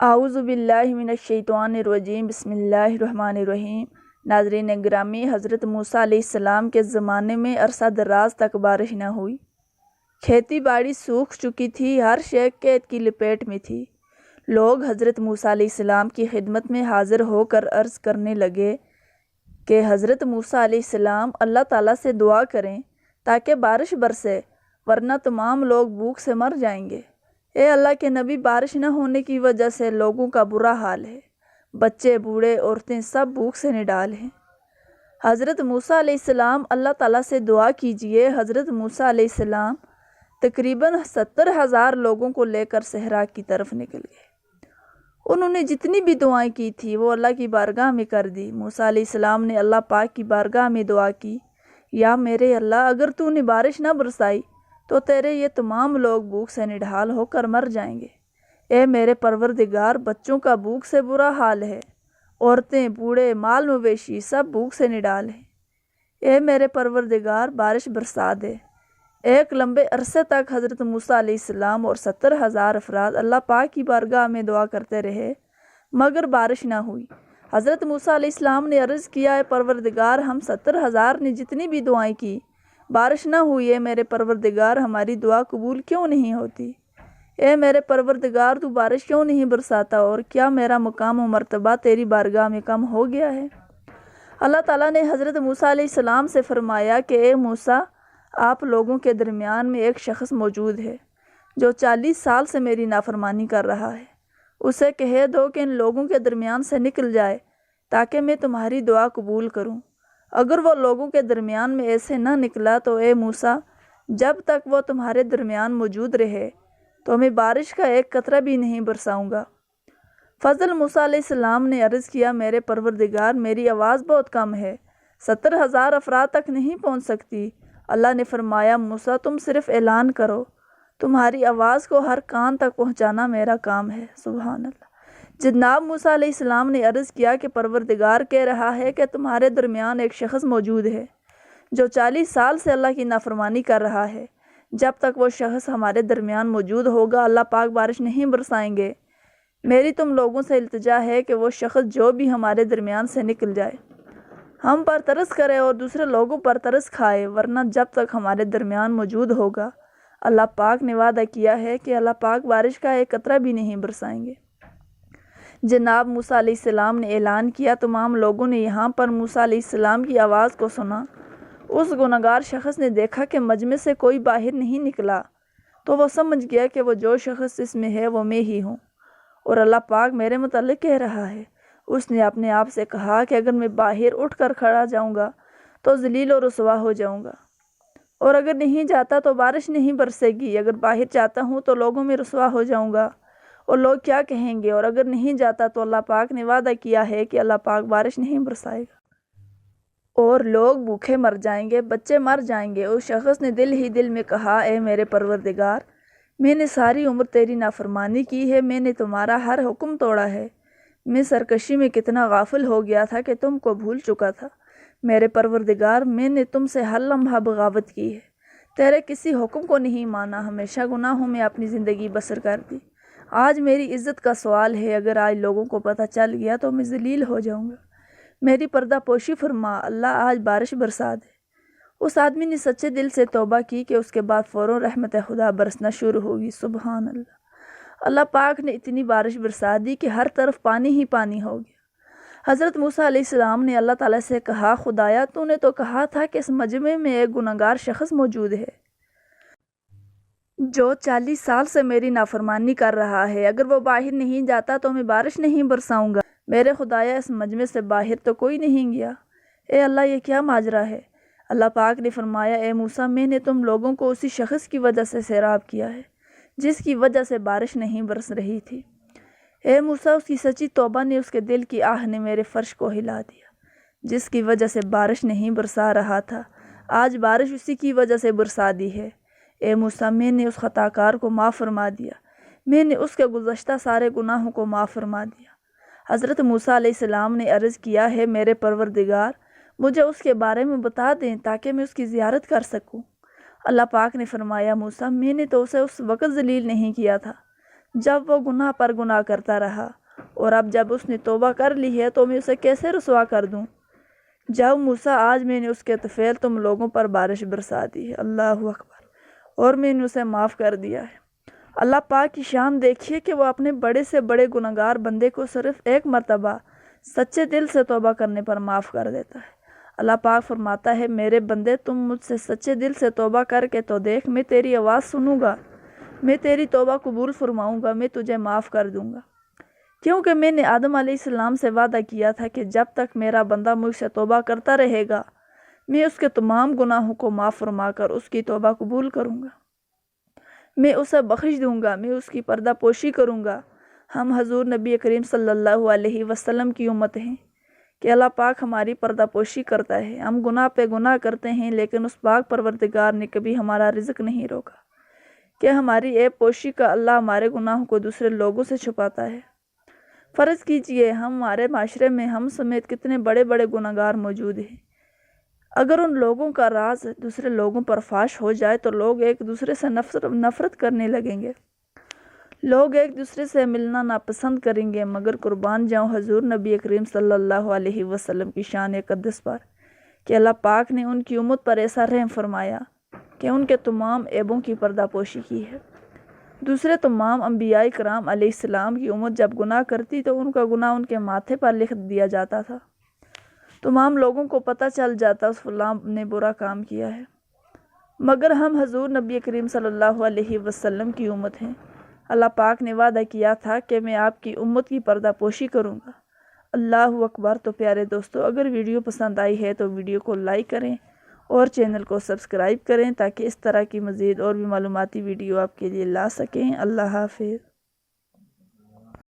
اعوذ باللہ من الشیطان الرجیم، بسم اللہ الرحمن الرحیم۔ ناظرین گرامی، حضرت موسیٰ علیہ السلام کے زمانے میں عرصہ دراز تک بارش نہ ہوئی۔ کھیتی باڑی سوکھ چکی تھی، ہر شے قحط کی لپیٹ میں تھی۔ لوگ حضرت موسیٰ علیہ السلام کی خدمت میں حاضر ہو کر عرض کرنے لگے کہ حضرت موسیٰ علیہ السلام اللہ تعالیٰ سے دعا کریں تاکہ بارش برسے، ورنہ تمام لوگ بھوک سے مر جائیں گے۔ اے اللہ کے نبی، بارش نہ ہونے کی وجہ سے لوگوں کا برا حال ہے، بچے، بوڑھے، عورتیں سب بھوک سے نڈال ہیں۔ حضرت موسیٰ علیہ السلام اللہ تعالیٰ سے دعا کیجئے۔ حضرت موسیٰ علیہ السلام تقریباً 70,000 لوگوں کو لے کر صحرا کی طرف نکل گئے۔ انہوں نے جتنی بھی دعائیں کی تھی وہ اللہ کی بارگاہ میں کر دی۔ موسیٰ علیہ السلام نے اللہ پاک کی بارگاہ میں دعا کی، یا میرے اللہ، اگر تو نے بارش نہ برسائی تو تیرے یہ تمام لوگ بھوک سے نڈھال ہو کر مر جائیں گے۔ اے میرے پروردگار، بچوں کا بھوک سے برا حال ہے، عورتیں، بوڑھے، مال مویشی سب بھوک سے نڈال ہیں۔ اے میرے پروردگار، بارش برسا دے۔ ایک لمبے عرصے تک حضرت موسیٰ علیہ السلام اور 70,000 افراد اللہ پاک کی بارگاہ میں دعا کرتے رہے، مگر بارش نہ ہوئی۔ حضرت موسیٰ علیہ السلام نے عرض کیا، اے پروردگار، ہم 70,000 نے جتنی بھی دعائیں کی، بارش نہ ہوئی۔ اے میرے پروردگار، ہماری دعا قبول کیوں نہیں ہوتی؟ اے میرے پروردگار، تو بارش کیوں نہیں برساتا؟ اور کیا میرا مقام و مرتبہ تیری بارگاہ میں کم ہو گیا ہے؟ اللہ تعالیٰ نے حضرت موسیٰ علیہ السلام سے فرمایا کہ اے موسیٰ، آپ لوگوں کے درمیان میں ایک شخص موجود ہے جو 40 سال سے میری نافرمانی کر رہا ہے۔ اسے کہہ دو کہ ان لوگوں کے درمیان سے نکل جائے تاکہ میں تمہاری دعا قبول کروں۔ اگر وہ لوگوں کے درمیان میں ایسے نہ نکلا تو اے موسیٰ، جب تک وہ تمہارے درمیان موجود رہے تو میں بارش کا ایک قطرہ بھی نہیں برساؤں گا۔ فضل موسیٰ علیہ السلام نے عرض کیا، میرے پروردگار، میری آواز بہت کم ہے، 70,000 افراد تک نہیں پہنچ سکتی۔ اللہ نے فرمایا، موسیٰ، تم صرف اعلان کرو، تمہاری آواز کو ہر کان تک پہنچانا میرا کام ہے۔ سبحان اللہ۔ جناب موسیٰ علیہ السلام نے عرض کیا کہ پروردگار کہہ رہا ہے کہ تمہارے درمیان ایک شخص موجود ہے جو 40 سال سے اللہ کی نافرمانی کر رہا ہے۔ جب تک وہ شخص ہمارے درمیان موجود ہوگا اللہ پاک بارش نہیں برسائیں گے۔ میری تم لوگوں سے التجا ہے کہ وہ شخص جو بھی ہمارے درمیان سے نکل جائے، ہم پر ترس کرے اور دوسرے لوگوں پر ترس کھائے، ورنہ جب تک ہمارے درمیان موجود ہوگا اللہ پاک نے وعدہ کیا ہے کہ اللہ پاک بارش کا ایک قطرہ بھی نہیں برسائیں گے۔ جناب موسیٰ علیہ السلام نے اعلان کیا، تمام لوگوں نے یہاں پر موسیٰ علیہ السلام کی آواز کو سنا۔ اس گنہگار شخص نے دیکھا کہ مجمع سے کوئی باہر نہیں نکلا، تو وہ سمجھ گیا کہ وہ جو شخص اس میں ہے وہ میں ہی ہوں، اور اللہ پاک میرے متعلق کہہ رہا ہے۔ اس نے اپنے آپ سے کہا کہ اگر میں باہر اٹھ کر کھڑا جاؤں گا تو ذلیل و رسوا ہو جاؤں گا، اور اگر نہیں جاتا تو بارش نہیں برسے گی۔ اگر باہر جاتا ہوں تو لوگوں میں رسوا ہو جاؤں گا اور لوگ کیا کہیں گے، اور اگر نہیں جاتا تو اللہ پاک نے وعدہ کیا ہے کہ اللہ پاک بارش نہیں برسائے گا اور لوگ بھوکے مر جائیں گے، بچے مر جائیں گے۔ اس شخص نے دل ہی دل میں کہا، اے میرے پروردگار، میں نے ساری عمر تیری نافرمانی کی ہے، میں نے تمہارا ہر حکم توڑا ہے، میں سرکشی میں کتنا غافل ہو گیا تھا کہ تم کو بھول چکا تھا۔ میرے پروردگار، میں نے تم سے ہر لمحہ بغاوت کی ہے، تیرے کسی حکم کو نہیں مانا، ہمیشہ گناہوں میں اپنی زندگی بسر کر دی۔ آج میری عزت کا سوال ہے، اگر آج لوگوں کو پتہ چل گیا تو میں ذلیل ہو جاؤں گا۔ میری پردہ پوشی فرما، اللہ آج بارش برسا دے۔ اس آدمی نے سچے دل سے توبہ کی کہ اس کے بعد فوراً رحمت خدا برسنا شروع ہوگی۔ سبحان اللہ۔ اللہ پاک نے اتنی بارش برسا دی کہ ہر طرف پانی ہی پانی ہو گیا۔ حضرت موسیٰ علیہ السلام نے اللہ تعالیٰ سے کہا، خدایا، تو نے تو کہا تھا کہ اس مجمع میں ایک گنہگار شخص موجود ہے جو 40 سال سے میری نافرمانی کر رہا ہے، اگر وہ باہر نہیں جاتا تو میں بارش نہیں برساؤں گا۔ میرے خدایا، اس مجمع سے باہر تو کوئی نہیں گیا۔ اے اللہ، یہ کیا ماجرا ہے؟ اللہ پاک نے فرمایا، اے موسیٰ، میں نے تم لوگوں کو اسی شخص کی وجہ سے سیراب کیا ہے جس کی وجہ سے بارش نہیں برس رہی تھی۔ اے موسیٰ، اس کی سچی توبہ نے، اس کے دل کی آہ نے میرے فرش کو ہلا دیا، جس کی وجہ سے بارش نہیں برسا رہا تھا، آج بارش اسی کی وجہ سے برسا دی ہے۔ اے موسیٰ، میں نے اس خطا کار کو معاف فرما دیا، میں نے اس کے گزشتہ سارے گناہوں کو معاف فرما دیا۔ حضرت موسیٰ علیہ السلام نے عرض کیا ہے، میرے پروردگار، مجھے اس کے بارے میں بتا دیں تاکہ میں اس کی زیارت کر سکوں۔ اللہ پاک نے فرمایا، موسیٰ، میں نے تو اسے اس وقت ذلیل نہیں کیا تھا جب وہ گناہ پر گناہ کرتا رہا، اور اب جب اس نے توبہ کر لی ہے تو میں اسے کیسے رسوا کر دوں؟ جاؤ موسیٰ، آج میں نے اس کے طفیل تم لوگوں پر بارش برسا دی ہے، اللہ اکبر، اور میں نے اسے معاف کر دیا ہے۔ اللہ پاک کی شان دیکھیے کہ وہ اپنے بڑے سے بڑے گنہگار بندے کو صرف ایک مرتبہ سچے دل سے توبہ کرنے پر معاف کر دیتا ہے۔ اللہ پاک فرماتا ہے، میرے بندے تم مجھ سے سچے دل سے توبہ کر کے تو دیکھ، میں تیری آواز سنوں گا، میں تیری توبہ قبول فرماؤں گا، میں تجھے معاف کر دوں گا، کیونکہ میں نے آدم علیہ السلام سے وعدہ کیا تھا کہ جب تک میرا بندہ مجھ سے توبہ کرتا رہے گا میں اس کے تمام گناہوں کو معاف فرما کر اس کی توبہ قبول کروں گا، میں اسے بخش دوں گا، میں اس کی پردہ پوشی کروں گا۔ ہم حضور نبی کریم صلی اللہ علیہ وسلم کی امت ہیں کہ اللہ پاک ہماری پردہ پوشی کرتا ہے۔ ہم گناہ پہ گناہ کرتے ہیں لیکن اس پاک پروردگار نے کبھی ہمارا رزق نہیں روکا کہ ہماری عیب پوشی کا اللہ ہمارے گناہوں کو دوسرے لوگوں سے چھپاتا ہے۔ فرض کیجئے ہمارے معاشرے میں ہم سمیت کتنے بڑے بڑے گنہگار موجود ہیں، اگر ان لوگوں کا راز دوسرے لوگوں پر فاش ہو جائے تو لوگ ایک دوسرے سے نفرت کرنے لگیں گے، لوگ ایک دوسرے سے ملنا ناپسند کریں گے، مگر قربان جاؤں حضور نبی کریم صلی اللہ علیہ وسلم کی شان اقدس پر کہ اللہ پاک نے ان کی امت پر ایسا رحم فرمایا کہ ان کے تمام عیبوں کی پردہ پوشی کی ہے۔ دوسرے تمام انبیاء کرام علیہ السلام کی امت جب گناہ کرتی تو ان کا گناہ ان کے ماتھے پر لکھ دیا جاتا تھا، تمام لوگوں کو پتہ چل جاتا اس فلاں نے برا کام کیا ہے، مگر ہم حضور نبی کریم صلی اللہ علیہ وسلم کی امت ہیں۔ اللہ پاک نے وعدہ کیا تھا کہ میں آپ کی امت کی پردہ پوشی کروں گا۔ اللہ اکبر۔ تو پیارے دوستو، اگر ویڈیو پسند آئی ہے تو ویڈیو کو لائک کریں اور چینل کو سبسکرائب کریں تاکہ اس طرح کی مزید اور بھی معلوماتی ویڈیو آپ کے لیے لا سکیں۔ اللہ حافظ۔